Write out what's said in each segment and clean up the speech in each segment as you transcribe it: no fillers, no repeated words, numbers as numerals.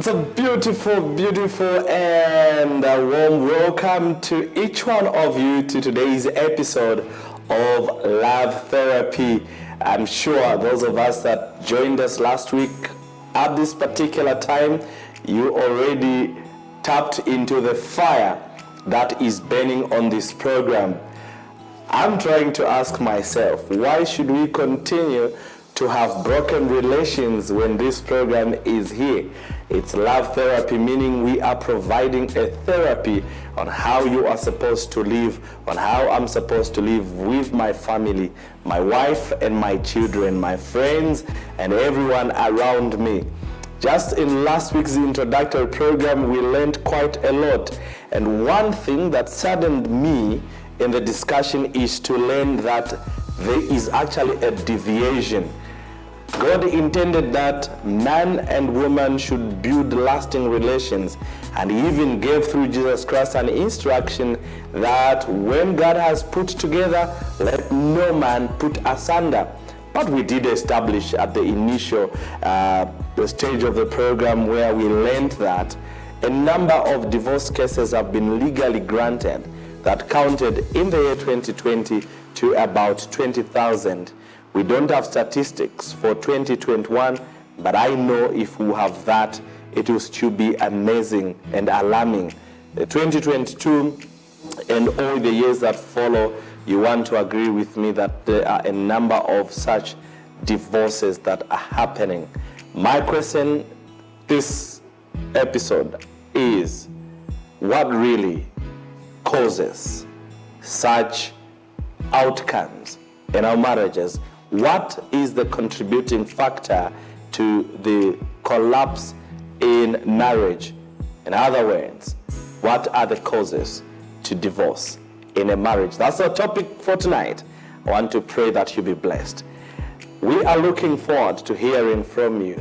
It's a beautiful, beautiful and a warm welcome to each one of you to today's episode of Love Therapy. I'm sure those of us that joined us last week at this particular time, you already tapped into the fire that is burning on this program. I'm trying to ask myself, why should we continue to have broken relations when this program is here? It's love therapy, meaning we are providing a therapy on how you are supposed to live, on how I'm supposed to live with my family, my wife and my children, my friends, and everyone around me. Just in last week's introductory program, we learned quite a lot. And one thing that saddened me in the discussion is to learn that there is actually a deviation. God intended that man and woman should build lasting relations, and he even gave through Jesus Christ an instruction that when God has put together, let no man put asunder. But we did establish at the initial stage of the program where we learned that a number of divorce cases have been legally granted that counted in the year 2020 to about 20,000. We don't have statistics for 2021, but I know if we have that, it will still be amazing and alarming. The 2022 and all the years that follow, you want to agree with me that there are a number of such divorces that are happening. My question this episode is, what really causes such outcomes in our marriages? What is the contributing factor to the collapse in marriage? In other words, what are the causes to divorce in a marriage? That's our topic for tonight. I want to pray that you be blessed. We are looking forward to hearing from you.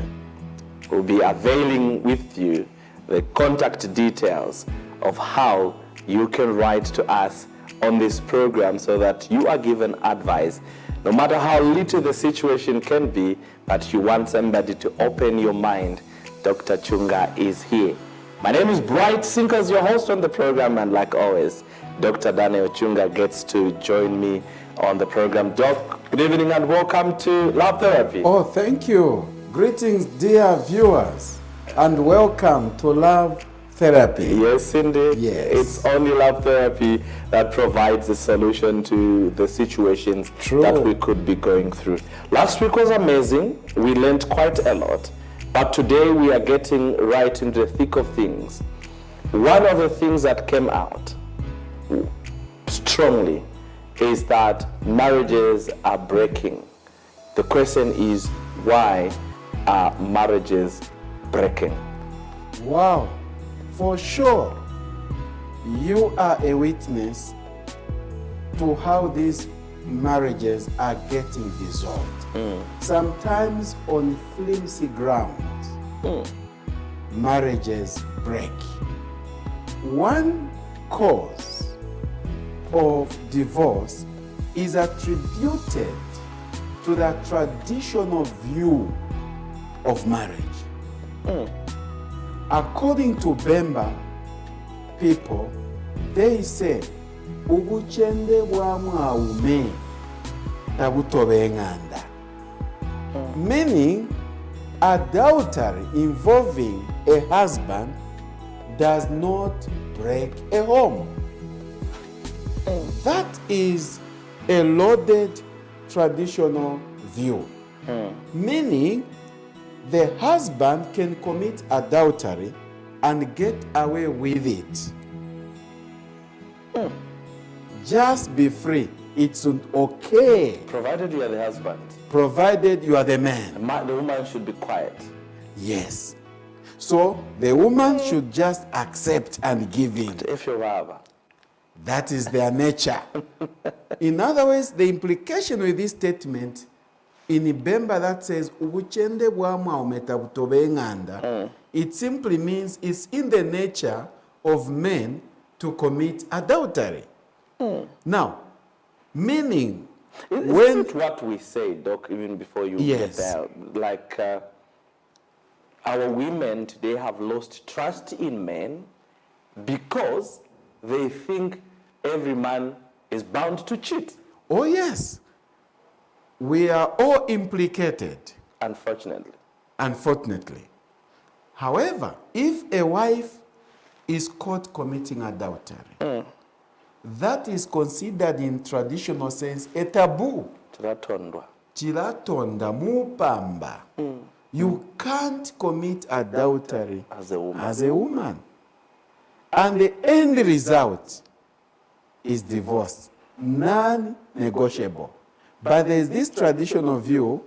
We'll be availing with you the contact details of how you can write to us on this program so that you are given advice. No matter how little the situation can be, but you want somebody to open your mind, Dr. Chunga is here. My name is Bright Sinkers, your host on the program, and like always, Dr. Daniel Chunga gets to join me on the program. Doc, good evening and welcome to Love Therapy. Oh, thank you. Greetings, dear viewers, and welcome to Love Therapy. Yes, indeed. Yes. It's only Love Therapy that provides a solution to the situations that we could be going through. Last week was amazing. We learned quite a lot. But today we are getting right into the thick of things. One of the things that came out strongly is that marriages are breaking. The question is, why are marriages breaking? Wow. For sure, you are a witness to how these marriages are getting dissolved. Sometimes on flimsy grounds, marriages break. One cause of divorce is attributed to the traditional view of marriage. According to Bemba people, they say, ubuchende bwa mwaume tabutobe nganda. Meaning, adultery involving a husband does not break a home. That is a loaded traditional view. Meaning, the husband can commit adultery and get away with it. Just be free. It's okay. Provided you are the husband. Provided you are the man. The woman should be quiet. Yes. So the woman should just accept and give in. If you're rather. That is their nature. In other words, the implication with this statement in Ibemba that says, ubuchende bwa mwaume tabutobe nganda, it simply means it's in the nature of men to commit adultery. Now, meaning, Isn't it what we say, Doc, even before you Yes. get there? Like, our women today have lost trust in men because they think every man is bound to cheat. Oh, yes. We are all implicated, Unfortunately. However, if a wife is caught committing adultery, that is considered in traditional sense a taboo. Tiratondwa. Chiratonda mupamba. You can't commit adultery As a woman. as a woman. And the end result is divorce, non-negotiable. But there's this traditional view,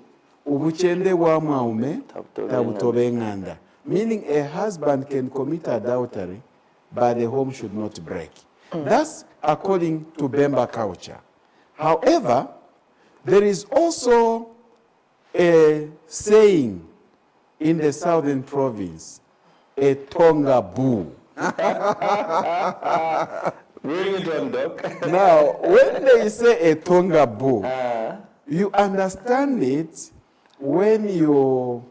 ubuchende bwa mwaume tabutobe nganda, meaning a husband can commit adultery, but the home should not break. That's according to Bemba culture. However, there is also a saying in the southern province, a Tonga boo. Bring it on, Doc. Now, when they say a Tonga boo, you understand it when you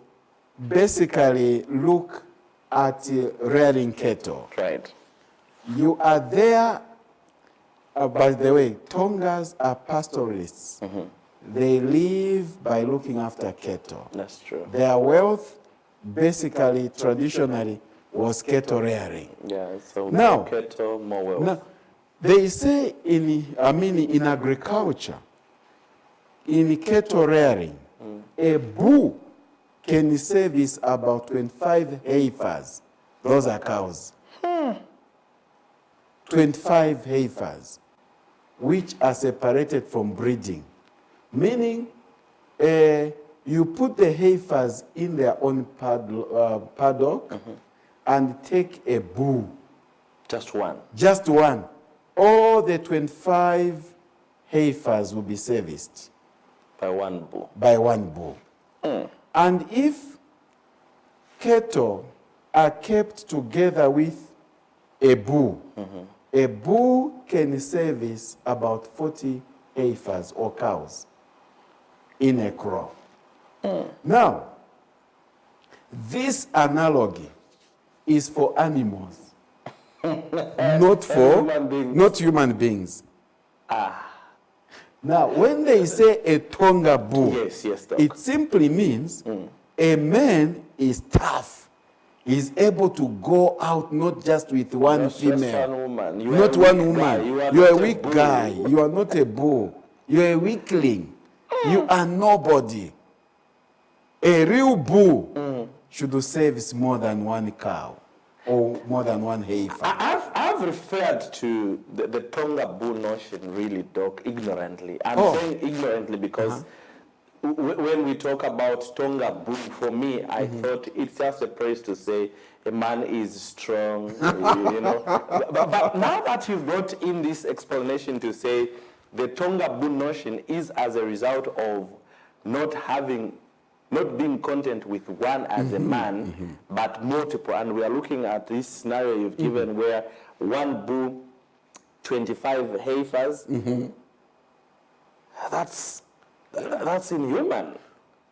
basically look at rearing cattle. Right. You are there, by the way, Tongas are pastoralists. They live by looking after cattle. That's true. Their wealth, basically, traditionally, was cattle rearing. Yeah, so Now- more cattle, more wealth. Now, they say in agriculture, in cattle rearing, a bull can service about 25 heifers. Those are cows. 25 heifers, which are separated from breeding. Meaning, you put the heifers in their own paddock and take a bull, Just one. just one. All the 25 heifers will be serviced By one bull. by one bull. And if cattle are kept together with a bull can service about 40 heifers or cows in a crop. Now, this analogy is for animals, not for Human beings. not human beings. Now, when they say a Tonga bull, Yes, Doc. it simply means a man is tough. He's able to go out not just with one Just female, one woman. You not are a one weak guy. woman. You are You are a not a weak bull. guy. You are not a bull. You are a weakling. You are nobody. A real bull should service more than one cow or more than one heifer. I've referred to the Tonga bull notion really, Doc, ignorantly. I'm saying ignorantly because when we talk about Tonga bull, for me, I thought it's just a phrase to say a man is strong, you know. But now that you've brought in this explanation to say the Tonga bull notion is as a result of not being content with one as a man, but multiple. And we are looking at this scenario you've given where one bull, 25 heifers. That's inhuman.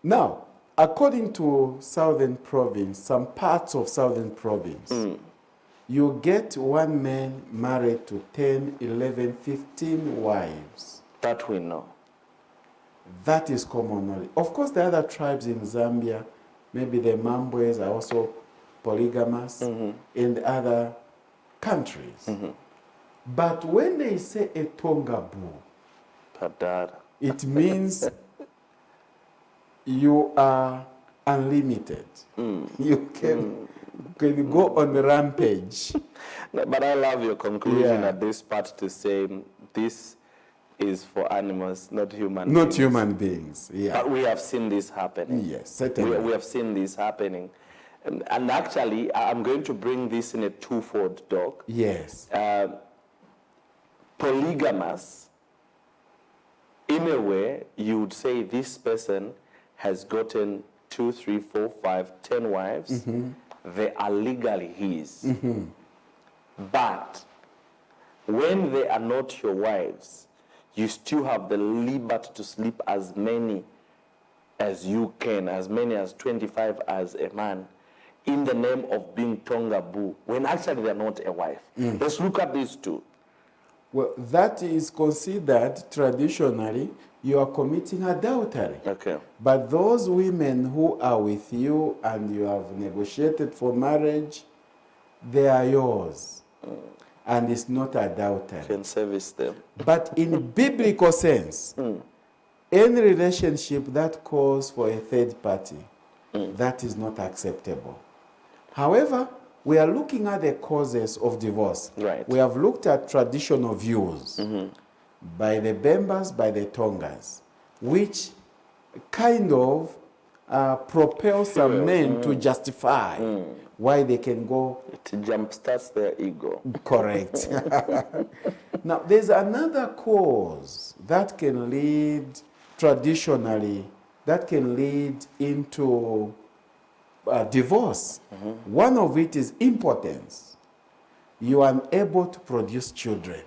Now, according to Southern Province, some parts of Southern Province, you get one man married to 10, 11, 15 wives. That we know. That is common knowledge. Of course, the other tribes in Zambia, maybe the Mambwes are also polygamous in other countries. But when they say a Tonga bull, Padar. it means you are unlimited. You can go on a rampage. No, but I love your conclusion Yeah. at this part to say this is for animals, not human Not beings. human beings. Yeah. But we have seen this happening. Yes, certainly. We have seen this happening. And actually, I'm going to bring this in a twofold, Doc. Yes. Polygamous, in a way, you would say this person has gotten 2, 3, 4, 5, 10 wives. They are legally his. But when they are not your wives, you still have the liberty to sleep as many as you can, as many as 25 as a man. in the name of being Tongabu when actually they're not a wife. Let's look at these two. Well, that is considered traditionally you are committing adultery. Okay. But those women who are with you and you have negotiated for marriage, they are yours. And it's not adultery. You can service them. But in biblical sense, any relationship that calls for a third party, that is not acceptable. However, we are looking at the causes of divorce. Right. We have looked at traditional views by the Bembas, by the Tongas, which kind of propel some men to justify why they can go. It jumpstarts their ego. Correct. Now, there's another cause that can lead, traditionally, that can lead into divorce. One of it is impotence. You are unable to produce children.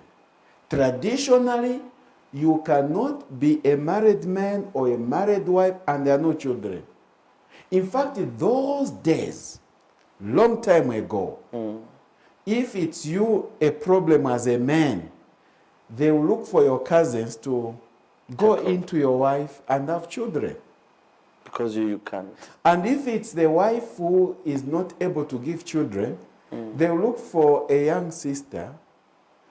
Traditionally, you cannot be a married man or a married wife and there are no children. In fact, in those days, long time ago, if it's you a problem as a man, they will look for your cousins to go into your wife and have children. Because you can't. And if it's the wife who is not able to give children, they'll look for a young sister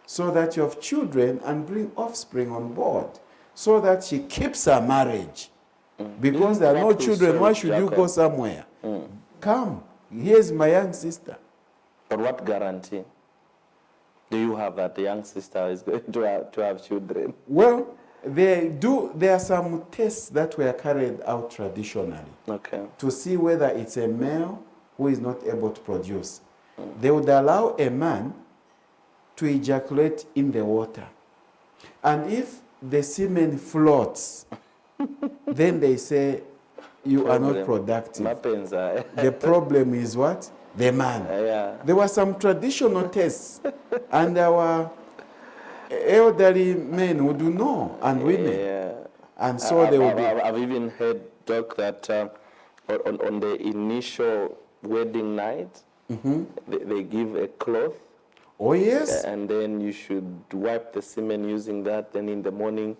so that you have children and bring offspring on board so that she keeps her marriage. Because there are no children, why should you go somewhere? Come, here's my young sister. But what guarantee do you have that the young sister is going to have children? Well, there are some tests that were carried out traditionally to see whether it's a male who is not able to produce. They would allow a man to ejaculate in the water. And if the semen floats, then they say you are not productive. The problem is what? The man. There were some traditional tests, and our elderly men would know, and women. And so they would be. I've even heard talk that on the initial wedding night, they give a cloth. Oh, yes. And then you should wipe the semen using that. Then in the morning,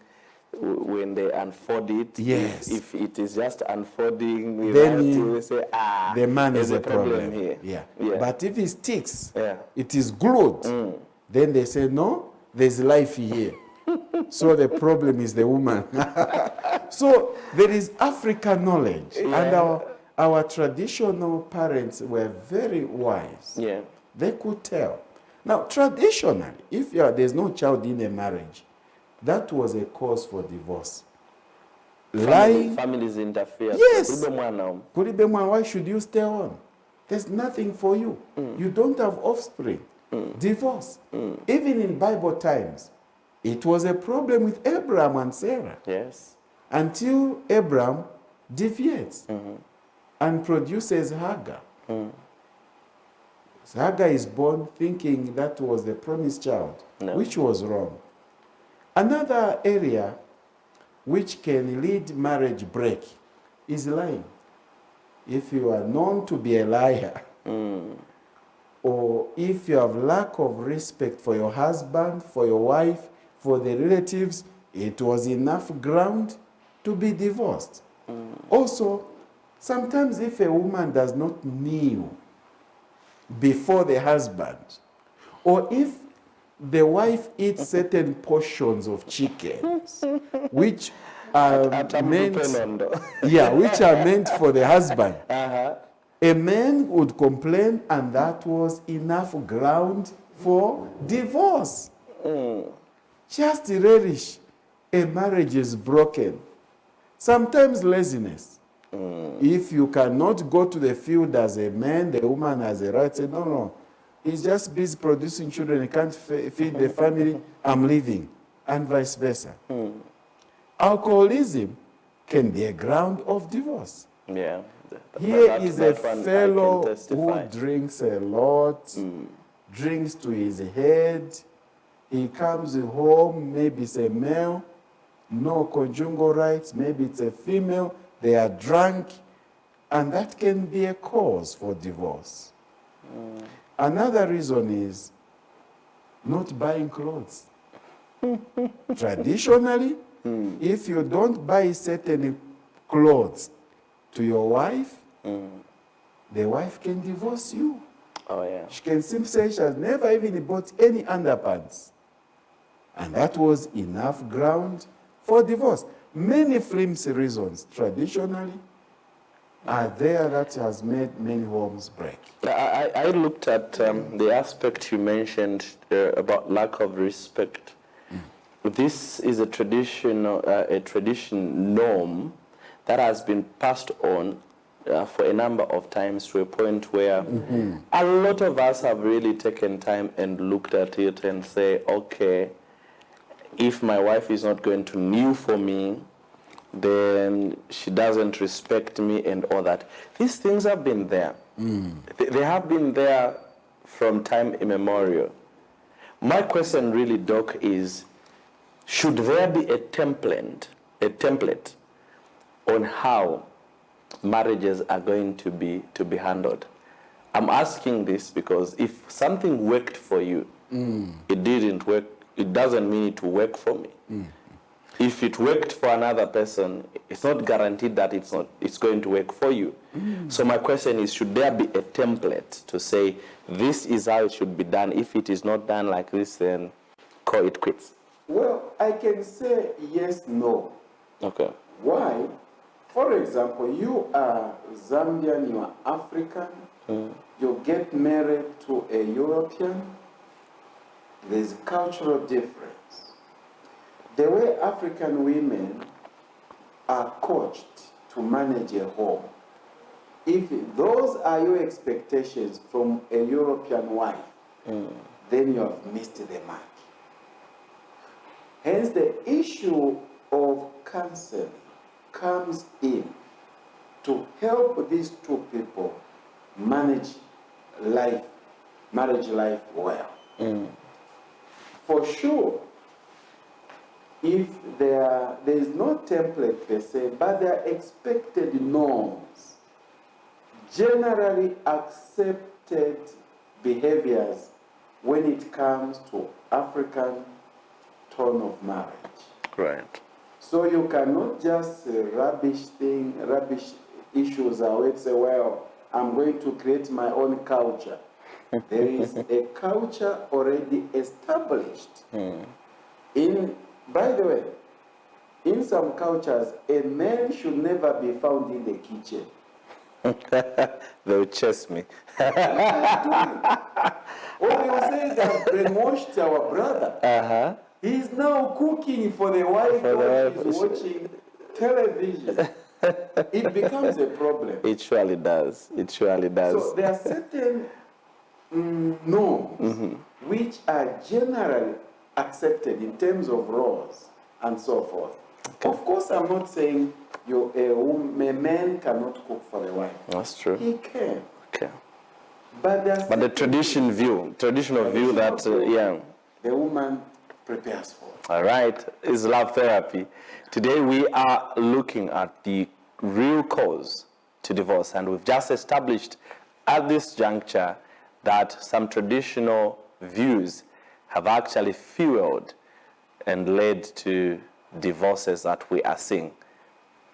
when they unfold it, yes, if it is just unfolding, then they say, the man is a a problem here. Yeah. But if it sticks, Yeah. it is glued, then they say, no, there's life here. So the problem is the woman. So there is African knowledge. And our traditional parents were very wise. They could tell. Now, traditionally, if there's no child in a marriage, that was a cause for divorce. Lying. Families interfere. Yes. Why should you stay on? There's nothing for you. You don't have offspring. Divorce. Even in Bible times, it was a problem with Abraham and Sarah. Yes. Until Abraham deviates and produces Hagar. So Hagar is born thinking that was the promised child, which was wrong. Another area which can lead marriage break is lying. If you are known to be a liar, or if you have lack of respect for your husband, for your wife, for the relatives, it was enough ground to be divorced. Also, sometimes if a woman does not kneel before the husband, or if the wife eats certain portions of chicken, which are meant, which are meant for the husband, a man would complain, and that was enough ground for divorce. Just relish, a marriage is broken. Sometimes laziness. If you cannot go to the field as a man, the woman has a right to say, no, he's just busy producing children, he can't feed the family, I'm leaving, and vice versa. Alcoholism can be a ground of divorce. Here is a fellow who drinks a lot, drinks to his head. He comes home, maybe it's a male, no conjugal rights, maybe it's a female, they are drunk, And that can be a cause for divorce. Another reason is not buying clothes. Traditionally, if you don't buy certain clothes to your wife, the wife can divorce you. Oh, yeah. She can simply say she has never even bought any underpants. And that was enough ground for divorce. Many flimsy reasons traditionally are there that has made many homes break. I looked at the aspect you mentioned about lack of respect. This is a tradition norm that has been passed on for a number of times to a point where a lot of us have really taken time and looked at it and say, okay, if my wife is not going to kneel for me, then she doesn't respect me and all that. These things have been there. They have been there from time immemorial. My question really, Doc, is should there be a template on how marriages are going to be handled? I'm asking this because if something worked for you, it didn't work, it doesn't mean it will work for me. If it worked for another person, it's not guaranteed that it's going to work for you. So my question is, should there be a template to say, this is how it should be done? If it is not done like this, then call it quits. Well, I can say yes, no. Okay. Why? For example, you are Zambian, you are African, you get married to a European, there's cultural difference. The way African women are coached to manage a home, if those are your expectations from a European wife, then you have missed the mark. Hence, the issue of counseling comes in to help these two people manage marriage life well. For sure, if there is no template per se, but there are expected norms, generally accepted behaviors when it comes to African tone of marriage. Right. So you cannot just rubbish issues away and say, well, I'm going to create my own culture. There is a culture already established. By the way, in some cultures, a man should never be found in the kitchen. They'll chase me. Or they'll say they've brainwashed our brother. He's now cooking for the wife while he's watching television. It becomes a problem. It surely does. It surely does. So there are certain norms which are generally accepted in terms of roles and so forth. Okay. Of course, I'm not saying a man cannot cook for the wife. That's true. He can. Okay. But the traditional view that the woman prepares for. All right, is love therapy. Today we are looking at the real cause to divorce, and we've just established at this juncture that some traditional views have actually fueled and led to divorces that we are seeing.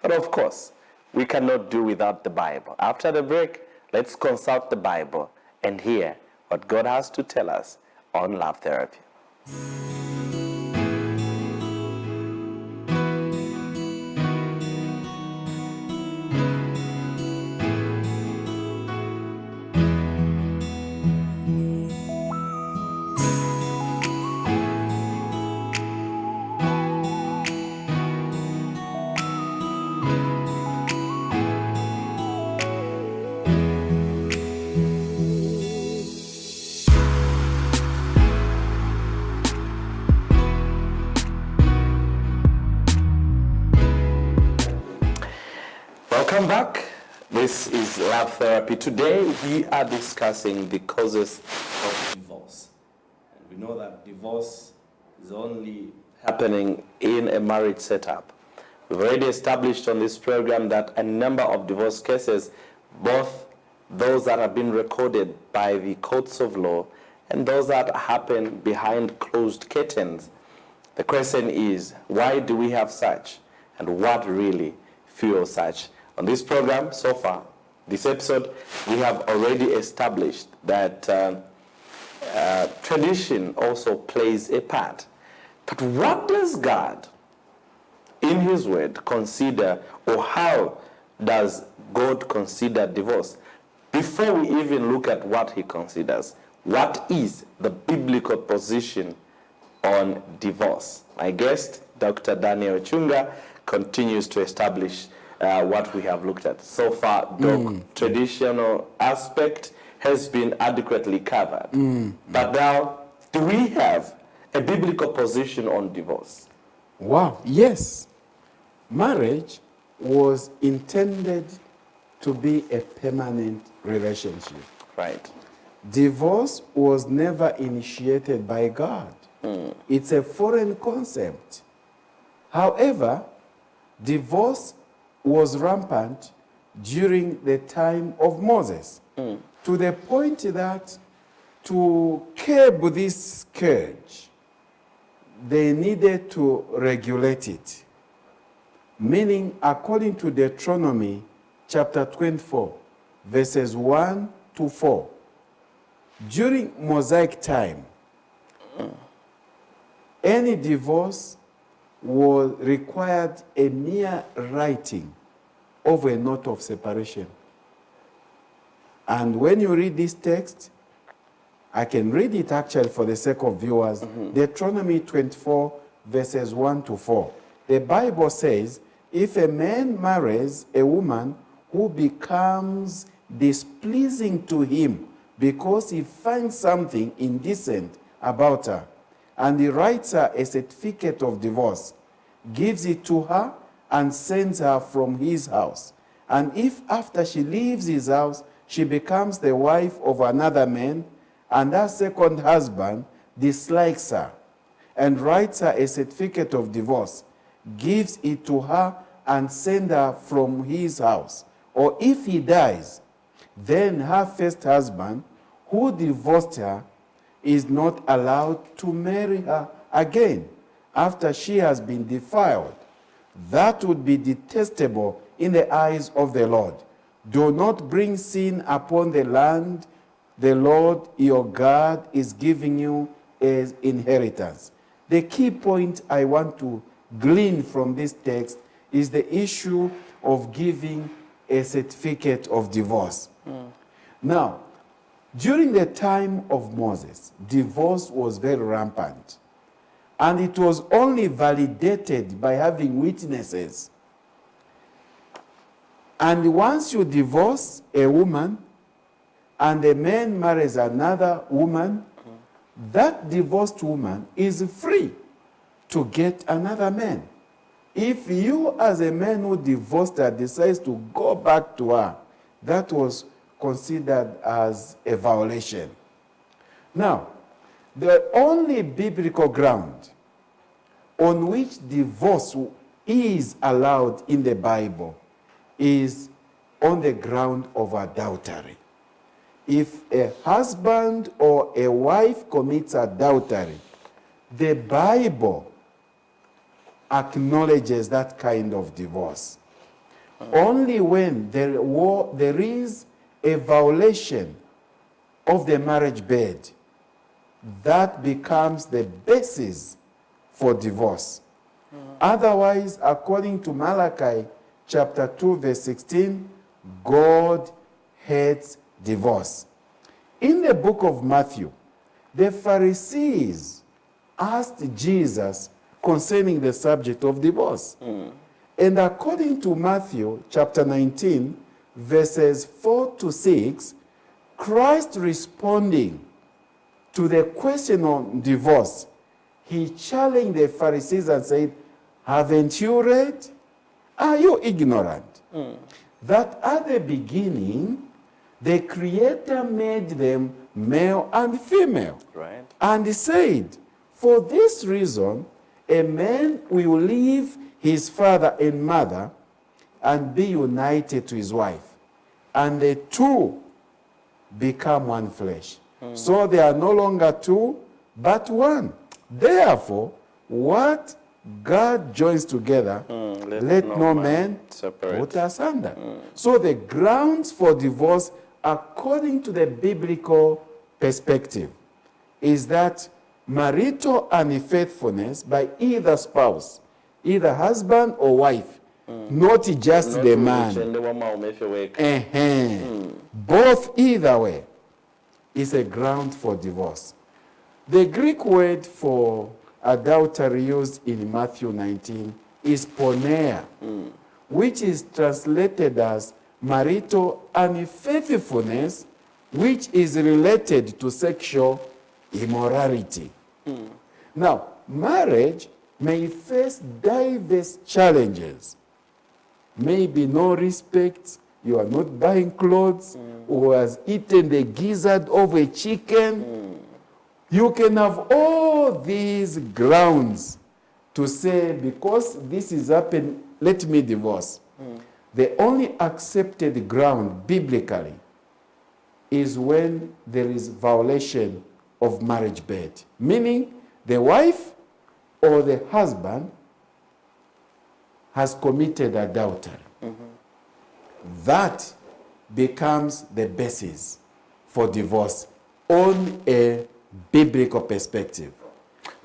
But of course, we cannot do without the Bible. After the break, let's consult the Bible and hear what God has to tell us on love therapy. Welcome back. This is Love Therapy. Today we are discussing the causes of divorce. And we know that divorce is only happening in a marriage setup We've already established on this program that a number of divorce cases, both those that have been recorded by the courts of law and those that happen behind closed curtains. The question is, why do we have such, and what really fuels such? On this program, so far, this episode, we have already established that tradition also plays a part. But what does God, in His Word, consider, or how does God consider divorce? Before we even look at what He considers, what is the biblical position on divorce? My guest, Dr. Daniel Chunga, continues to establish what we have looked at. So far, the traditional aspect has been adequately covered. But now, do we have a biblical position on divorce? Wow, yes. Marriage was intended to be a permanent relationship. Right. Divorce was never initiated by God. It's a foreign concept. However, divorce was rampant during the time of Moses, to the point that to curb this scourge, they needed to regulate it. Meaning, according to Deuteronomy chapter 24, verses 1 to 4, during Mosaic time, any divorce was required a mere writing of a note of separation. And when you read this text, I can read it actually for the sake of viewers. Deuteronomy 24, verses 1 to 4. The Bible says, if a man marries a woman who becomes displeasing to him because he finds something indecent about her, and he writes her a certificate of divorce, gives it to her, and sends her from his house. And if after she leaves his house, she becomes the wife of another man, and her second husband dislikes her, and writes her a certificate of divorce, gives it to her, and sends her from his house. Or if he dies, then her first husband, who divorced her, is not allowed to marry her again after she has been defiled. That would be detestable in the eyes of the Lord. Do not bring sin upon the land the Lord your God is giving you as inheritance. The key point I want to glean from this text is the issue of giving a certificate of divorce. Now, during the time of Moses, divorce was very rampant. And it was only validated by having witnesses. And once you divorce a woman, and a man marries another woman, that divorced woman is free to get another man. If you, as a man who divorced her, decides to go back to her, that was considered as a violation. Now, the only biblical ground on which divorce is allowed in the Bible is on the ground of adultery. If a husband or a wife commits adultery, the Bible acknowledges that kind of divorce. Only when there is a violation of the marriage bed, that becomes the basis for divorce. Otherwise, according to Malachi chapter 2, verse 16, God hates divorce. In the book of Matthew, the Pharisees asked Jesus concerning the subject of divorce. And according to Matthew chapter 19, verses 4 to 6, Christ responding to the question on divorce, he challenged the Pharisees and said, haven't you read? Are you ignorant? That at the beginning, the Creator made them male and female. Right. And he said, for this reason, a man will leave his father and mother and be united to his wife. And the two become one flesh. So they are no longer two, but one. Therefore, what God joins together, let no man put asunder. So the grounds for divorce, according to the biblical perspective, is that marital unfaithfulness by either spouse, either husband or wife, not just the man. Both either way is a ground for divorce. The Greek word for adultery used in Matthew 19 is porneia, which is translated as marital unfaithfulness, which is related to sexual immorality. Now, marriage may face diverse challenges. Maybe no respect, you are not buying clothes, who has eaten the gizzard of a chicken. You can have all these grounds to say, because this is happened, let me divorce. The only accepted ground biblically is when there is violation of marriage bed, meaning the wife or the husband has committed adultery. That becomes the basis for divorce on a biblical perspective.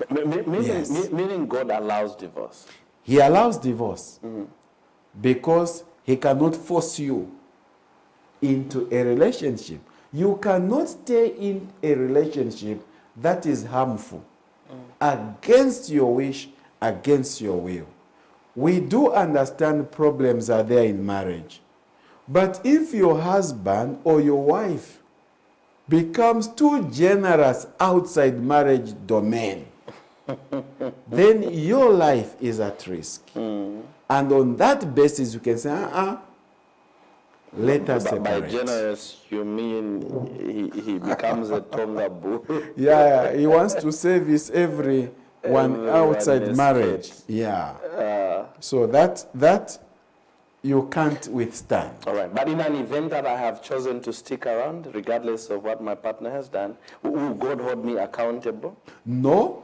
Meaning God allows divorce. He allows divorce because he cannot force you into a relationship. You cannot stay in a relationship that is harmful, against your wish, against your will. We do understand problems are there in marriage. But if your husband or your wife becomes too generous outside marriage domain, then your life is at risk. And on that basis, you can say, let us separate. By generous, you mean he becomes a Tonga bull? Yeah, he wants to service everyone outside marriage. Yeah. So that you can't withstand. All right. But in an event that I have chosen to stick around, regardless of what my partner has done, will God hold me accountable? No.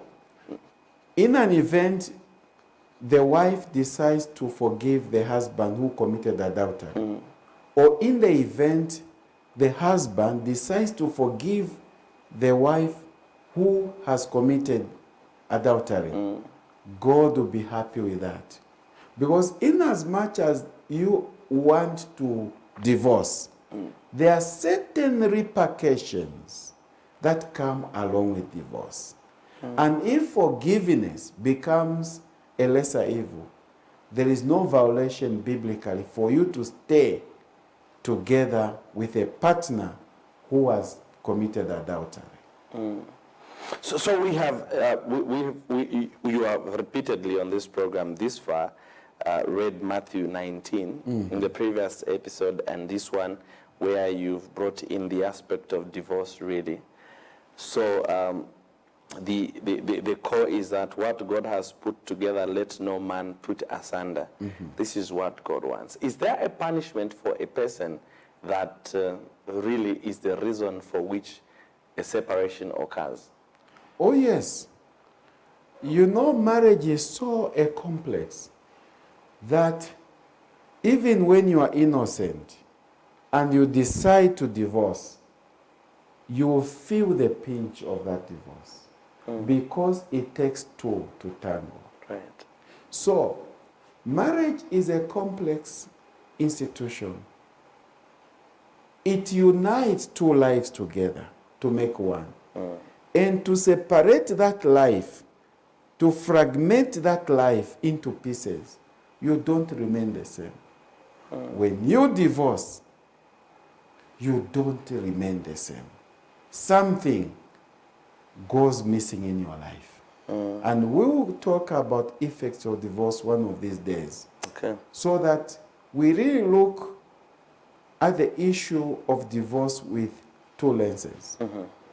In an event, the wife decides to forgive the husband who committed adultery. Or in the event, the husband decides to forgive the wife who has committed adultery. God will be happy with that. Because in as much as you want to divorce, there are certain repercussions that come along with divorce. And if forgiveness becomes a lesser evil, there is no violation biblically for you to stay together with a partner who has committed adultery. So we have, you have repeatedly on this program this far read Matthew 19 in the previous episode, and this one where you've brought in the aspect of divorce really. So the core is that what God has put together, let no man put asunder. This is what God wants. Is there a punishment for a person that really is the reason for which a separation occurs? Oh yes. You know, marriage is so complex that even when you are innocent and you decide to divorce, you will feel the pinch of that divorce. Because it takes two to tango. Right. So, marriage is a complex institution. It unites two lives together to make one. And to separate that life, to fragment that life into pieces, you don't remain the same. When you divorce, you don't remain the same. Something goes missing in your life. And we will talk about effects of divorce one of these days. Okay. So that we really look at the issue of divorce with two lenses.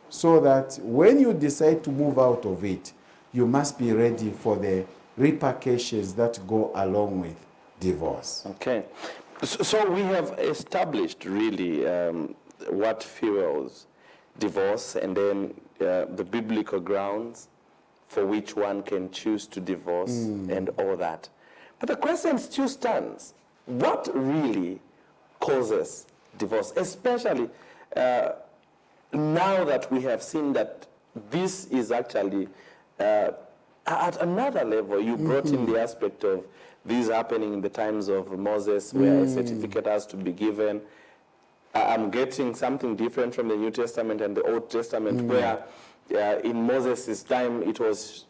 So that when you decide to move out of it, you must be ready for the repercussions that go along with divorce. Okay. So we have established really what fuels divorce, and then the biblical grounds for which one can choose to divorce and all that. But the question still stands. What really causes divorce? Especially now that we have seen that this is actually at another level. You brought in the aspect of this happening in the times of Moses, where a certificate has to be given. I'm getting something different from the New Testament and the Old Testament, where in Moses' time it was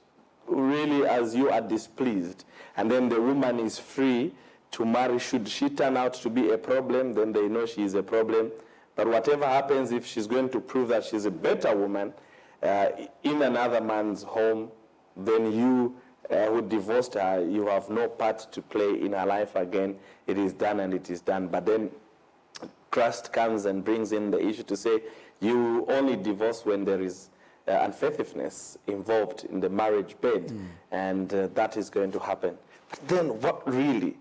really as you are displeased, and then the woman is free to marry. Should she turn out to be a problem, then they know she is a problem. But whatever happens, if she's going to prove that she's a better woman in another man's home, then you who divorced her, you have no part to play in her life again. It is done and it is done. But then Christ comes and brings in the issue to say you only divorce when there is unfaithfulness involved in the marriage bed, and that is going to happen. But then what really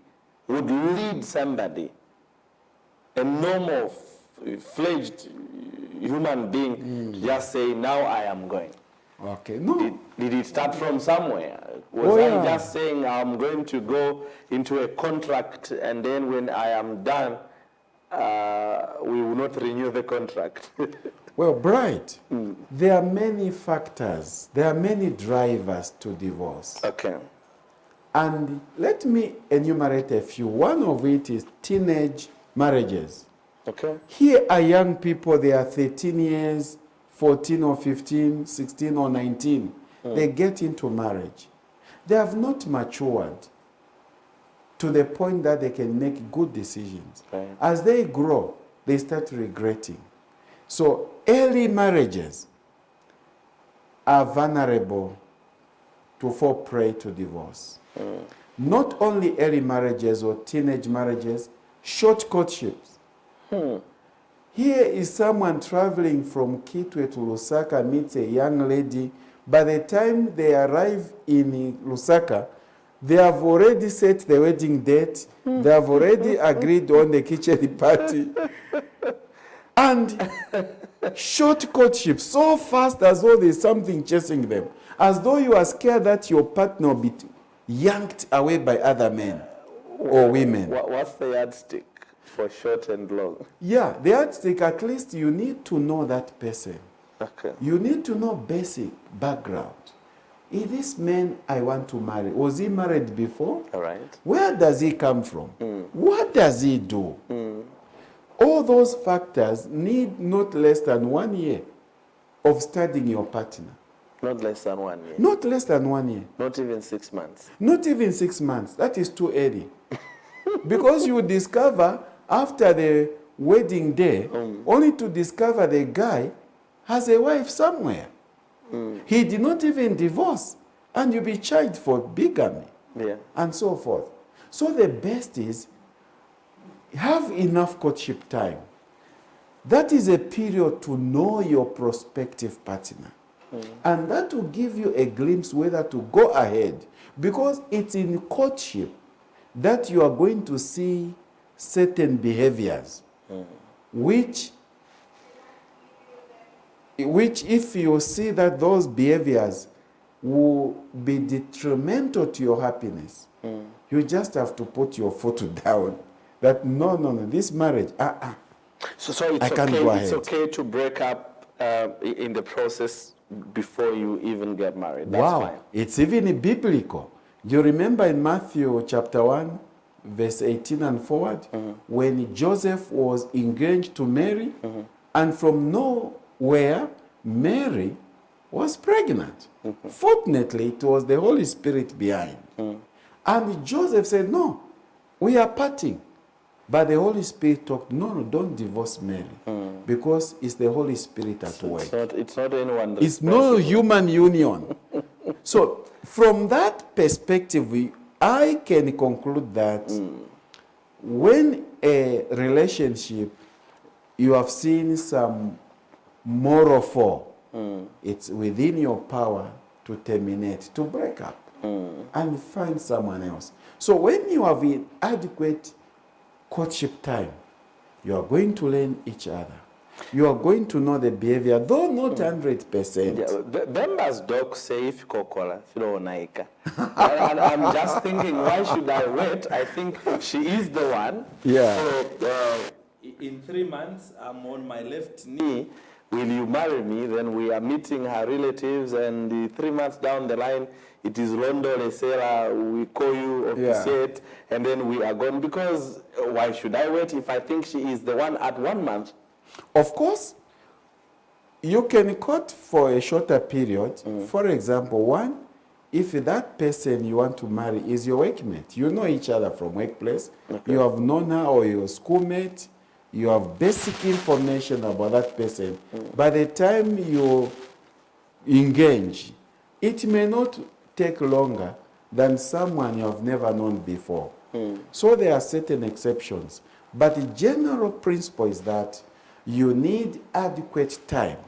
would lead somebody, a normal, fledged human being, to just say, now I am going? Okay, no. Did it start from somewhere? Was I just saying I'm going to go into a contract, and then when I am done, we will not renew the contract? Well, Bright, there are many factors, there are many drivers to divorce. Okay. And let me enumerate a few. One of it is teenage marriages. Okay. Here are young people, they are 13 years, 14 or 15, 16 or 19. They get into marriage. They have not matured to the point that they can make good decisions. Right. As they grow, they start regretting. So early marriages are vulnerable to fall prey to divorce. Not only early marriages or teenage marriages, short courtships. Here is someone traveling from Kitwe to Lusaka, meets a young lady. By the time they arrive in Lusaka, they have already set the wedding date. They have already agreed on the kitchen party. And short courtship, so fast as though there's something chasing them. As though you are scared that your partner will be yanked away by other men or women. What's the yardstick for short and long? Yeah, the yardstick, at least you need to know that person. Okay. You need to know basic background. Is this man I want to marry, was he married before? All right. Where does he come from? What does he do? All those factors need not less than 1 year of studying your partner. Not less than 1 year. Not less than 1 year. Not even 6 months. Not even 6 months. That is too early. Because you discover after the wedding day, only to discover the guy has a wife somewhere. He did not even divorce, and you'll be charged for bigamy, and so forth. So the best is have enough courtship time. That is a period to know your prospective partner. And that will give you a glimpse whether to go ahead. Because it's in courtship that you are going to see certain behaviors, which if you see that those behaviors will be detrimental to your happiness, you just have to put your foot down. That no, this marriage, So it's I can't okay. go ahead. It's okay to break up in the process before you even get married. That's fine. It's even biblical. You remember in Matthew chapter 1, verse 18 and forward, when Joseph was engaged to Mary, and from nowhere, Mary was pregnant. Fortunately, it was the Holy Spirit behind. And Joseph said, no, we are parting. But the Holy Spirit talked, no, don't divorce Mary, because it's the Holy Spirit at work. It's not anyone. It's no human union. So from that perspective, I can conclude that when a relationship, you have seen some moral fall, it's within your power to terminate, to break up. and find someone else. So when you have inadequate courtship time, you are going to learn each other. You are going to know the behavior, though not 100%. Yeah, Bemba's dog say if kokola, naika. And I'm just thinking, why should I wait? I think she is the one. Yeah. So in 3 months, I'm on my left knee. Will you marry me? Then we are meeting her relatives, and 3 months down the line, it is Londo Lesera, we call you, officiate, and then we are gone. Because why should I wait if I think she is the one at 1 month? Of course, you can court for a shorter period. For example, one, if that person you want to marry is your workmate, you know each other from workplace, you have known her or your schoolmate, you have basic information about that person. By the time you engage, it may not take longer than someone you have never known before. So there are certain exceptions. But the general principle is that you need adequate time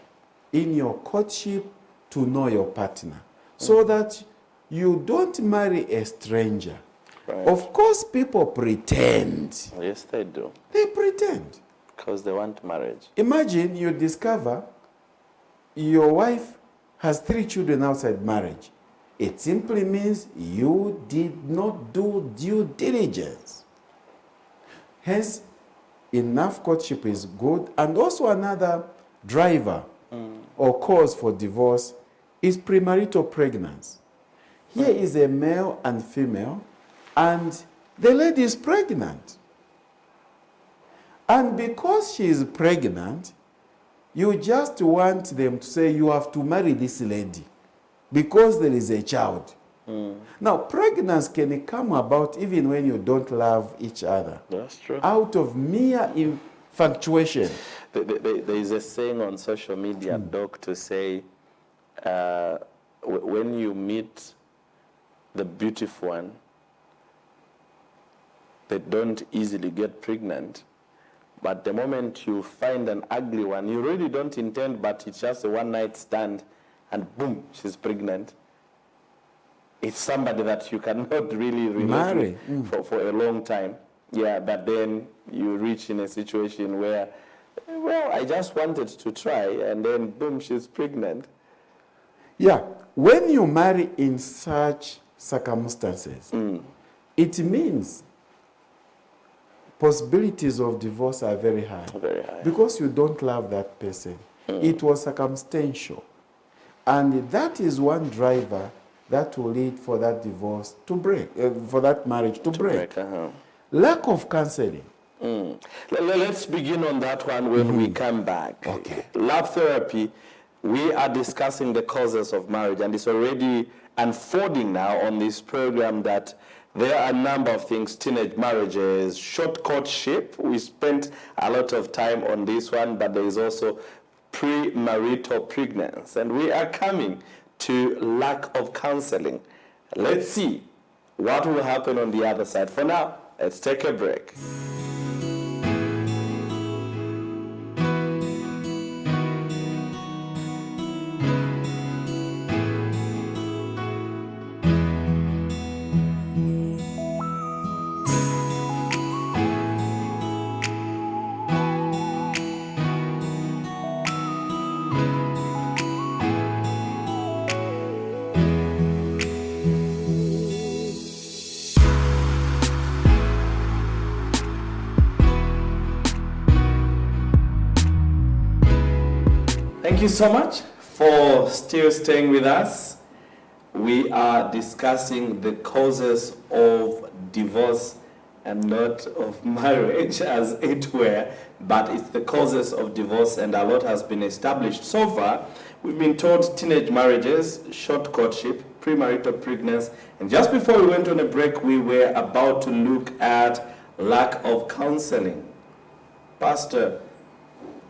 in your courtship to know your partner so that you don't marry a stranger. Right. Of course, people pretend. Yes, they do. They pretend. Because they want marriage. Imagine you discover your wife has 3 children outside marriage. It simply means you did not do due diligence. Hence, enough courtship is good. And also another driver or cause for divorce is premarital pregnancy. Here is a male and female, and the lady is pregnant. And because she is pregnant, you just want them to say, you have to marry this lady because there is a child. Now, pregnancy can come about even when you don't love each other. That's true. Out of mere infatuation. There is a saying on social media, Doc, to say, when you meet the beautiful one, they don't easily get pregnant. But the moment you find an ugly one, you really don't intend, but it's just a one-night stand, and boom, she's pregnant. It's somebody that you cannot really relate with for a long time. Yeah, but then you reach in a situation where, well, I just wanted to try, and then boom, she's pregnant. Yeah, when you marry in such circumstances, it means possibilities of divorce are very high. Very high. Because you don't love that person. It was circumstantial. And that is one driver that will lead for that divorce to break, for that marriage to break. Lack of counseling. Let's begin on that one when we come back. Okay. Love therapy, we are discussing the causes of marriage, and it's already unfolding now on this program that there are a number of things: teenage marriages, short courtship. We spent a lot of time on this one, but there is also premarital pregnancy. And we are coming to lack of counseling. Let's see what will happen on the other side. For now, let's take a break. Thank you so much for still staying with us. We are discussing the causes of divorce and not of marriage as it were, but it's the causes of divorce, and a lot has been established. So far, we've been told teenage marriages, short courtship, premarital pregnancy, and just before we went on a break, we were about to look at lack of counseling. Pastor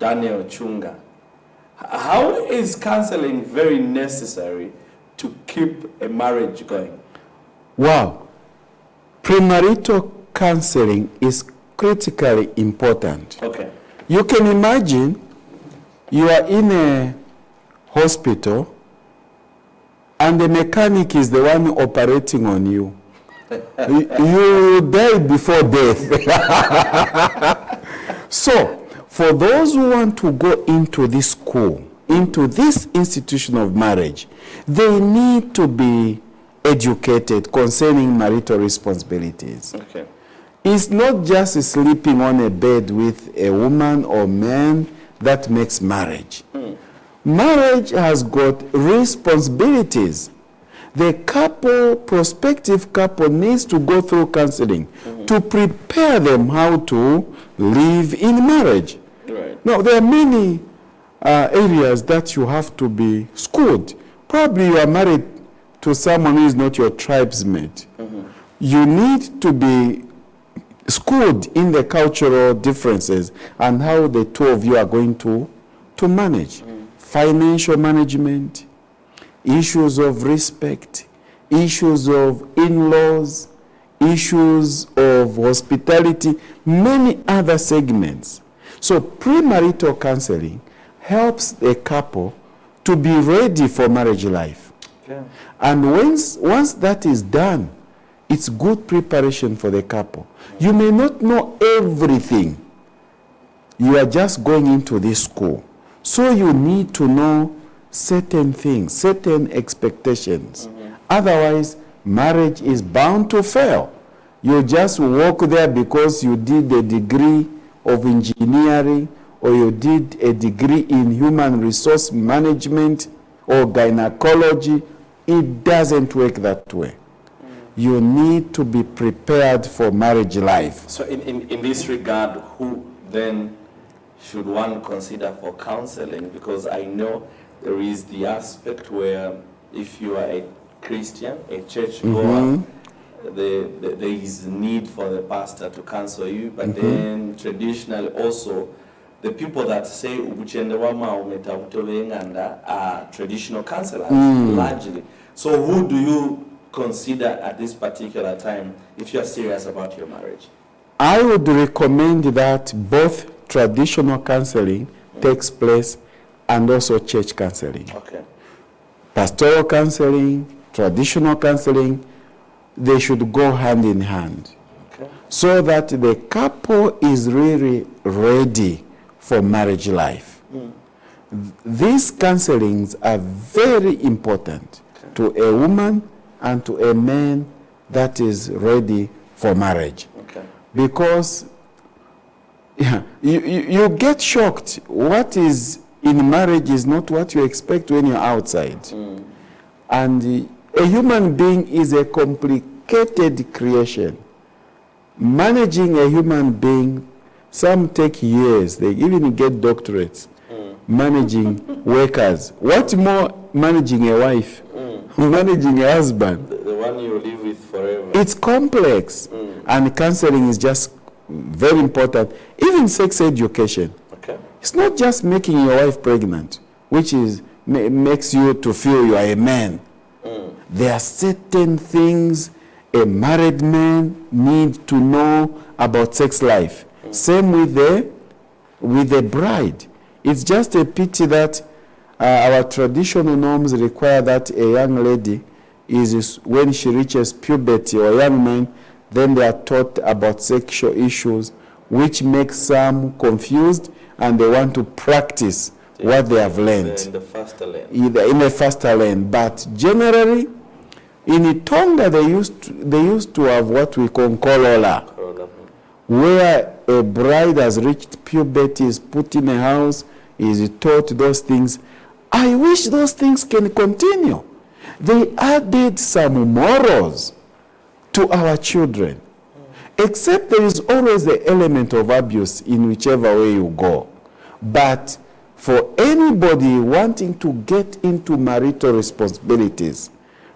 Daniel Chunga, how is counseling very necessary to keep a marriage going? Wow. Premarital counseling is critically important. Okay. You can imagine you are in a hospital and the mechanic is the one operating on you, you die before death. So, for those who want to go into this school, into this institution of marriage, they need to be educated concerning marital responsibilities. Okay. It's not just sleeping on a bed with a woman or man that makes marriage. Marriage has got responsibilities. The couple, prospective couple, needs to go through counseling to prepare them how to live in marriage. Right. Now, there are many areas that you have to be schooled. Probably you are married to someone who is not your tribesmate. You need to be schooled in the cultural differences and how the two of you are going to manage. Financial management, issues of respect, issues of in-laws, issues of hospitality, many other segments. So premarital counseling helps a couple to be ready for marriage life. Okay. And once that is done, it's good preparation for the couple. You may not know everything. You are just going into this school. So you need to know certain things, certain expectations. Otherwise, marriage is bound to fail. You just walk there because you did a degree of engineering or you did a degree in human resource management or gynecology. It doesn't work that way. You need to be prepared for marriage life. So in this regard, who then should one consider for counseling? Because I know there is the aspect where if you are a Christian, a church goer, there is need for the pastor to counsel you, but then traditionally also the people that say are traditional counselors largely. So who do you consider at this particular time if you are serious about your marriage? I would recommend that both traditional counseling takes place and also church counseling. Okay. Pastoral counseling, traditional counseling, they should go hand in hand. Okay. So that the couple is really ready for marriage life. These counselings are very important to a woman and to a man that is ready for marriage. Okay. Because you get shocked. What is in marriage is not what you expect when you're outside. And a human being is a complicated creation. Managing a human being, some take years. They even get doctorates. Managing workers. What more managing a wife? Managing a husband. The one you live with forever. It's complex. And counseling is just very important. Even sex education. Okay. It's not just making your wife pregnant, which is makes you to feel you are a man. There are certain things a married man needs to know about sex life. Same with the bride. It's just a pity that our traditional norms require that a young lady is when she reaches puberty, or a young man, then they are taught about sexual issues, which makes some confused and they want to practice what they have learned. In the faster lane. In a faster lane. But generally, in Tonga, they used to have what we call kolola, where a bride has reached puberty, is put in a house, is taught those things. I wish those things can continue. They added some morals to our children. Except there is always the element of abuse in whichever way you go. But for anybody wanting to get into marital responsibilities,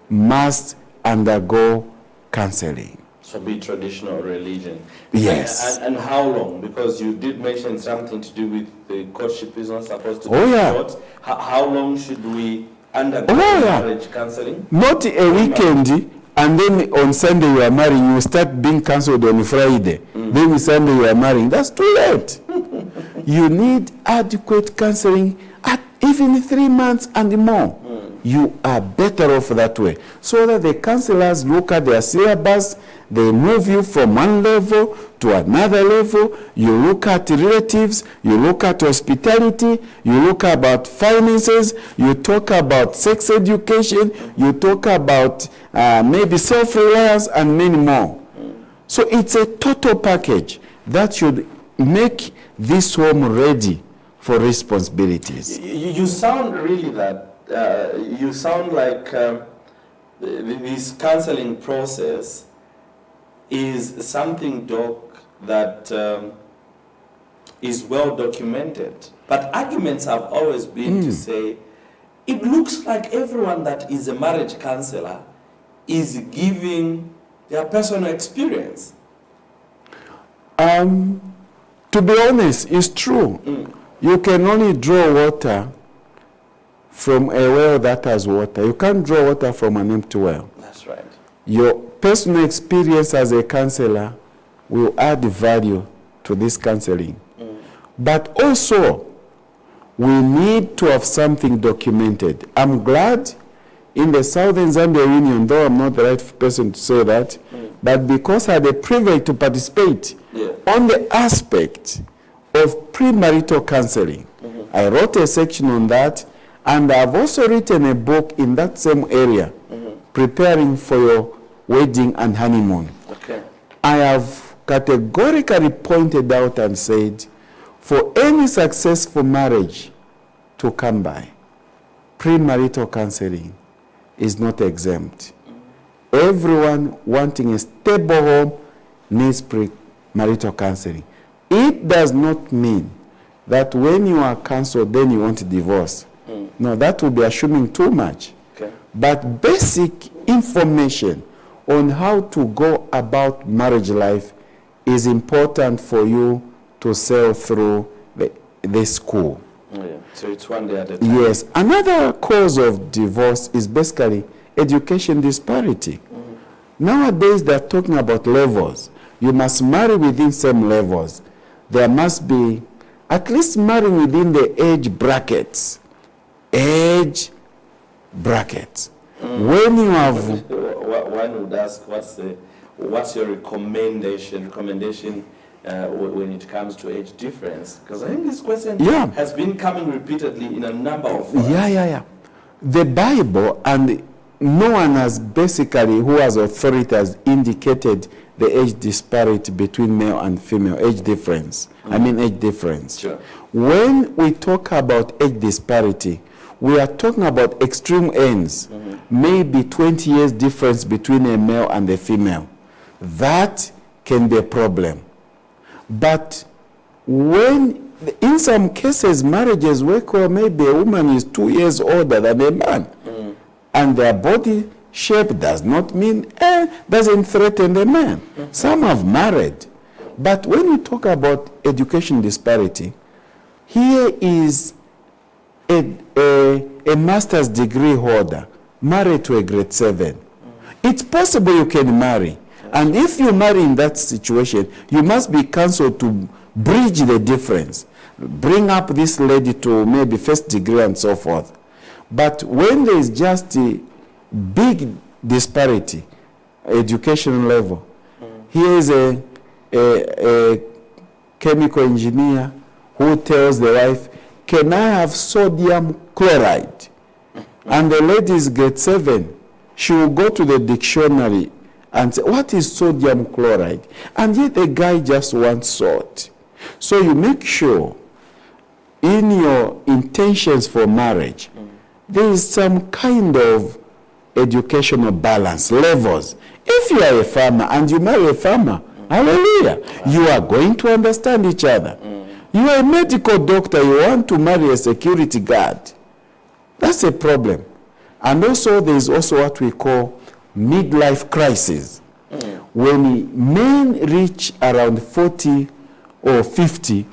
must undergo counseling. So be traditional religion. Yes. And how long? Because you did mention something to do with the courtship is not supposed to be short. How long should we undergo marriage counseling? Not a weekend, and then on Sunday you are marrying, you start being cancelled on Friday. Then on Sunday you are marrying. That's too late. You need adequate counseling at even 3 months and more. you are better off that way. So that the counselors look at their syllabus, they move you from one level to another level. You look at relatives, you look at hospitality, you look about finances, you talk about sex education, you talk about maybe self-reliance and many more. So it's a total package that should make this home ready for responsibilities. You sound really that, you sound like this counseling process is something, Doc, that is well documented. But arguments have always been to say, it looks like everyone that is a marriage counselor is giving their personal experience. To be honest, it's true. You can only draw water from a well that has water. You can't draw water from an empty well. That's right. Your personal experience as a counselor will add value to this counseling. But also, we need to have something documented. I'm glad in the Southern Zambia Union, though I'm not the right person to say that, but because I had the privilege to participate on the aspect of premarital counseling. I wrote a section on that, and I've also written a book in that same area, preparing for your wedding and honeymoon. Okay. I have categorically pointed out and said, for any successful marriage to come by, premarital counseling is not exempt. Everyone wanting a stable home needs premarital counseling. It does not mean that when you are counseled, then you want divorce. No, that would be assuming too much. Okay. But basic information on how to go about marriage life is important for you to sail through the school. So it's one day at a time. Yes. Another cause of divorce is basically education disparity. Nowadays, they're talking about levels. You must marry within same levels. There must be at least marrying within the age brackets. Age brackets. When you have... One would ask, what's your recommendation when it comes to age difference? Because I think this question has been coming repeatedly in a number of ways. Yeah. The Bible, and no one has basically, who has authority, has indicated the age disparity between male and female, age difference. I mean age difference. Sure. When we talk about age disparity, we are talking about extreme ends, maybe 20 years difference between a male and a female. That can be a problem. But when, in some cases, marriages where maybe a woman is 2 years older than a man, and their body shape does not mean, doesn't threaten the man. Some have married. But when you talk about education disparity, here is a master's degree holder married to a grade 7. It's possible you can marry. And if you marry in that situation, you must be counseled to bridge the difference. Bring up this lady to maybe first degree and so forth. But when there is just a big disparity, education level, here is a chemical engineer who tells the wife, can I have sodium chloride? And the lady is grade 7. She will go to the dictionary and say, what is sodium chloride? And yet the guy just wants salt. So you make sure in your intentions for marriage, there is some kind of educational balance, levels. If you are a farmer and you marry a farmer, hallelujah, you are going to understand each other. You are a medical doctor, you want to marry a security guard. That's a problem. And also there is also what we call midlife crisis. When men reach around 40 or 50,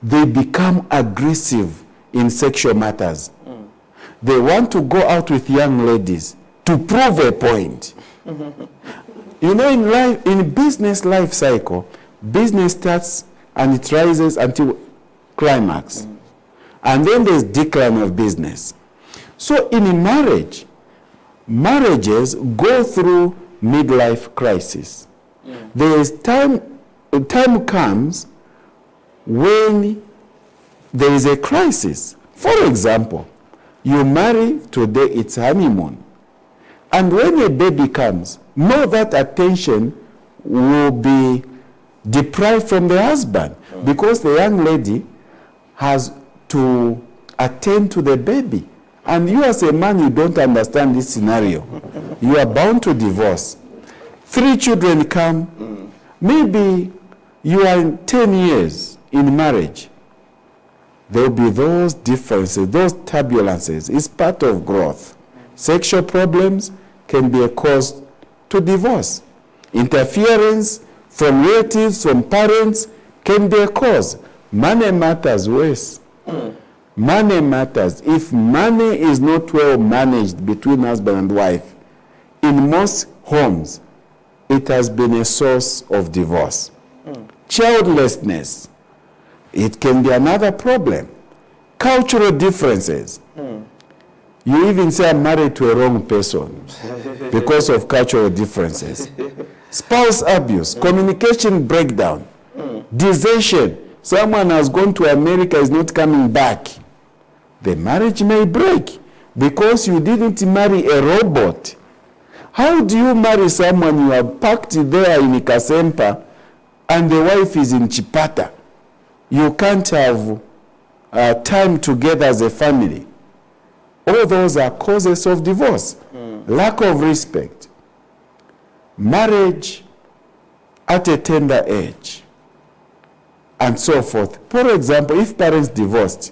they become aggressive in sexual matters. They want to go out with young ladies to prove a point. You know, in life, in business life cycle, business starts and it rises until climax. And then there's decline of business. So in marriage, marriages go through midlife crisis. There is time comes when there is a crisis. For example, you marry today, it's honeymoon. And when a baby comes, know that attention will be deprived from the husband because the young lady has to attend to the baby. And you as a man, you don't understand this scenario. You are bound to divorce. 3 children come. Maybe you are in 10 years in marriage. There will be those differences, those turbulences. It's part of growth. Sexual problems can be a cause to divorce. Interference from relatives, from parents can be a cause. Money matters worse. Money matters. If money is not well managed between husband and wife, in most homes, it has been a source of divorce. Childlessness, it can be another problem. Cultural differences. You even say I'm married to a wrong person because of cultural differences. Spouse abuse, communication breakdown, desertion. Someone has gone to America, is not coming back. The marriage may break because you didn't marry a robot. How do you marry someone you are packed there in Kasempa and the wife is in Chipata? You can't have time together as a family. All those are causes of divorce. Lack of respect. Marriage at a tender age. And so forth. For example, if parents divorced,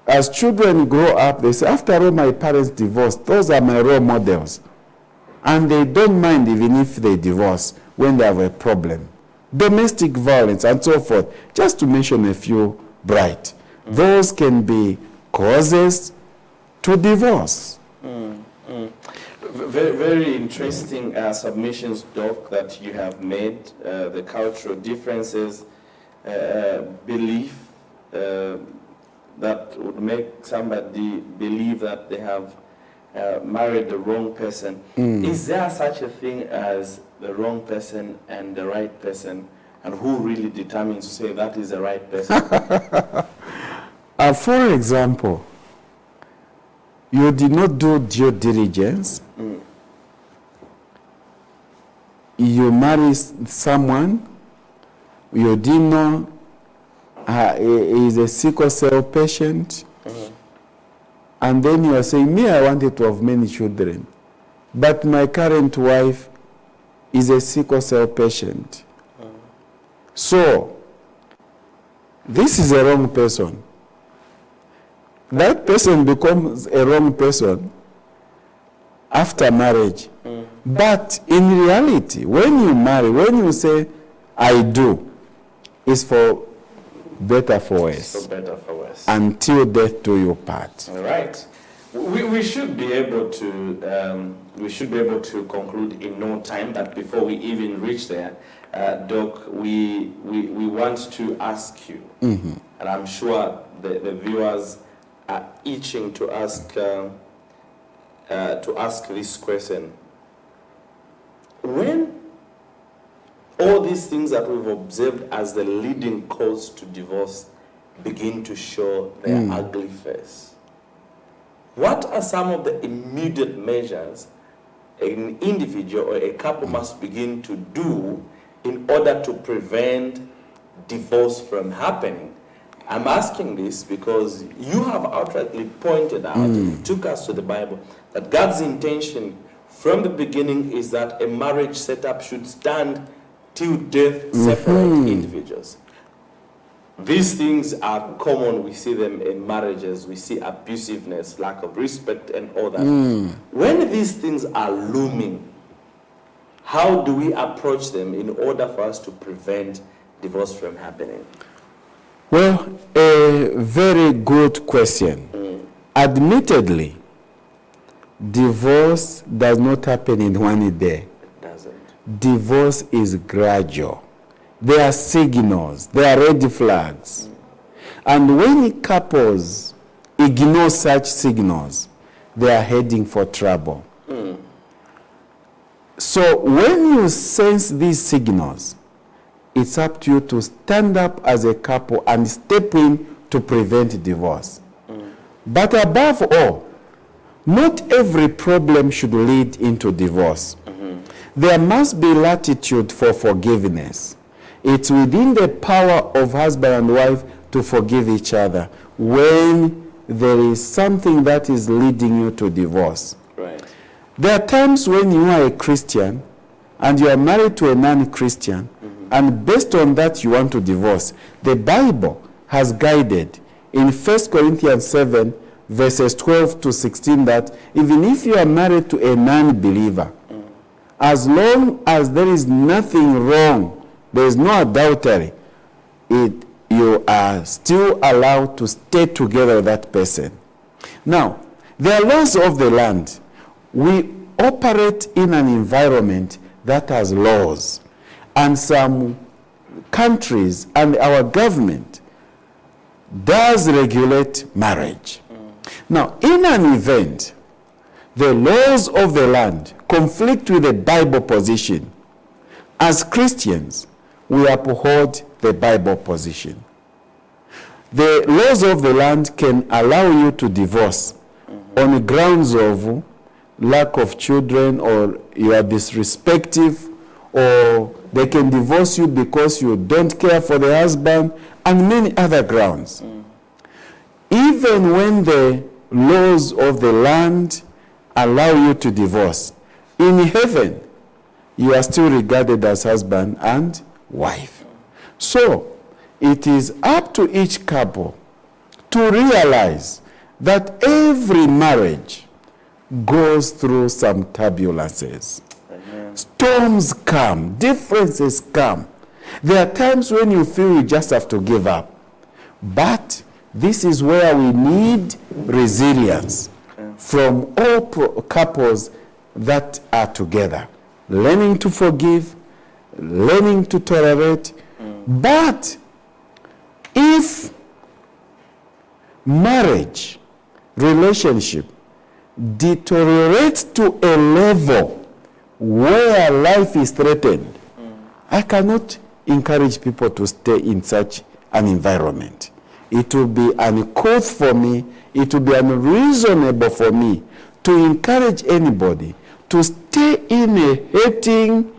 as children grow up, they say, after all my parents divorced, those are my role models. And they don't mind even if they divorce when they have a problem. Domestic violence and so forth. Just to mention a few bright. Those can be causes to divorce. Very, very interesting submissions, Doc, that you have made. The cultural differences, belief that would make somebody believe that they have married the wrong person. Is there such a thing as the wrong person and the right person? And who really determines to say that is the right person? For example, you did not do due diligence. You marry someone, you didn't know he is a sickle cell patient, and then you are saying, me, I wanted to have many children, but my current wife is a sickle cell patient. So, this is a wrong person. That person becomes a wrong person after marriage. But in reality, when you marry, when you say, I do, it's for better for worse. For better for worse. Until death do you part. All right. We should be able to conclude in no time, but before we even reach there, Doc, we want to ask you, and I'm sure the viewers are itching to ask this question. When all these things that we've observed as the leading cause to divorce begin to show their ugly face, what are some of the immediate measures an individual or a couple must begin to do in order to prevent divorce from happening? I'm asking this because you have outrightly pointed out, took us to the Bible, that God's intention from the beginning is that a marriage setup should stand till death separate individuals. These things are common. We see them in marriages. We see abusiveness, lack of respect, and all that. When these things are looming, how do we approach them in order for us to prevent divorce from happening? Well, a very good question. Admittedly, divorce does not happen in one day. It doesn't. Divorce is gradual. There are signals, there are red flags. And when couples ignore such signals, they are heading for trouble. So when you sense these signals, it's up to you to stand up as a couple and step in to prevent divorce. But above all, not every problem should lead into divorce. There must be latitude for forgiveness. It's within the power of husband and wife to forgive each other when there is something that is leading you to divorce. Right. There are times when you are a Christian and you are married to a non-Christian, and based on that you want to divorce. The Bible has guided in 1 Corinthians 7 verses 12 to 16 that even if you are married to a non-believer, as long as there is nothing wrong, there is no adultery, you are still allowed to stay together with that person. Now, there are laws of the land. We operate in an environment that has laws, and some countries and our government does regulate marriage. Now, in an event, the laws of the land conflict with the Bible position. As Christians, we uphold the Bible position. The laws of the land can allow you to divorce on the grounds of lack of children, or you are disrespectful, or they can divorce you because you don't care for the husband, and many other grounds. Even when the laws of the land allow you to divorce, in heaven, you are still regarded as husband and wife. So, it is up to each couple to realize that every marriage goes through some turbulences. Amen. Storms come, differences come. There are times when you feel you just have to give up. But this is where we need resilience from all couples that are together. Learning to forgive, learning to tolerate. But if marriage, relationship deteriorates to a level where life is threatened, I cannot encourage people to stay in such an environment. It will be uncouth for me, it will be unreasonable for me to encourage anybody to stay in a hating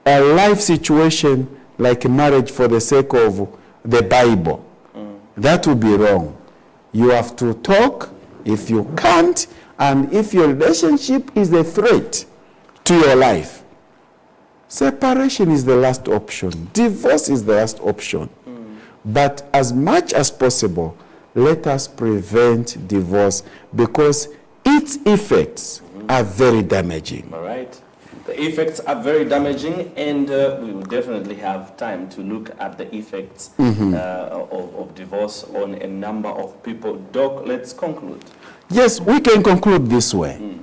a life situation like marriage for the sake of the Bible. That would be wrong. You have to talk if you can't, and if your relationship is a threat to your life. Separation is the last option. Divorce is the last option. But as much as possible, let us prevent divorce because its effects are very damaging. All right. The effects are very damaging, and we will definitely have time to look at the effects of divorce on a number of people. Doc, let's conclude. Yes, we can conclude this way.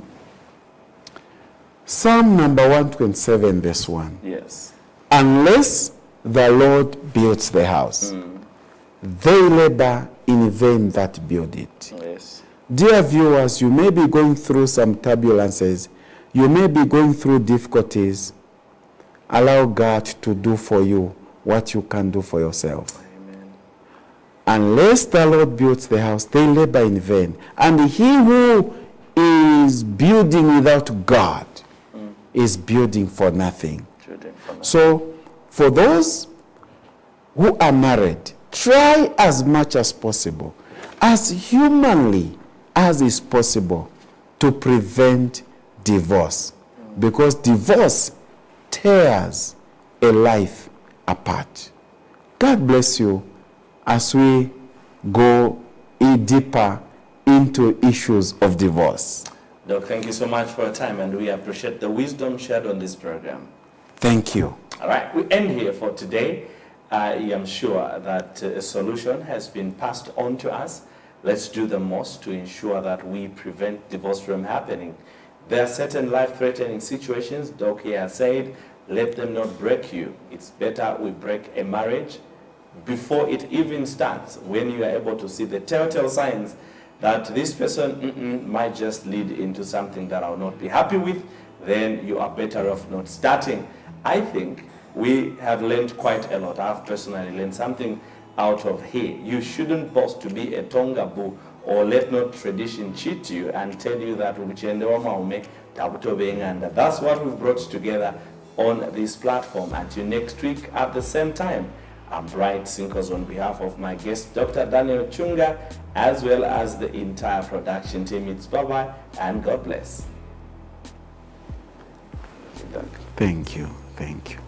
Psalm number 127, verse 1. Yes. Unless the Lord builds the house, they labor in vain that build it. Yes. Dear viewers, you may be going through some turbulences. You may be going through difficulties. Allow God to do for you what you can do for yourself. Amen. Unless the Lord builds the house, they labor in vain. And he who is building without God is building for nothing. So, for those who are married, try as much as possible, as humanly as is possible, to prevent divorce. Because divorce tears a life apart. God bless you as we go deeper into issues of divorce. Doc, thank you so much for your time, and we appreciate the wisdom shared on this program. Thank you. All right, we end here for today. I am sure that a solution has been passed on to us. Let's do the most to ensure that we prevent divorce from happening. There are certain life-threatening situations, Doc here has said, let them not break you. It's better we break a marriage before it even starts, when you are able to see the telltale signs that this person might just lead into something that I will not be happy with, then you are better off not starting. I think we have learned quite a lot. I've personally learned something out of here. You shouldn't boast to be a Tongabu, or let not tradition cheat you and tell you that that's what we've brought together on this platform. Until next week at the same time, I'm Bright Sinkos on behalf of my guest, Dr. Daniel Chunga, as well as the entire production team. It's bye-bye and God bless. Thank you. Thank you.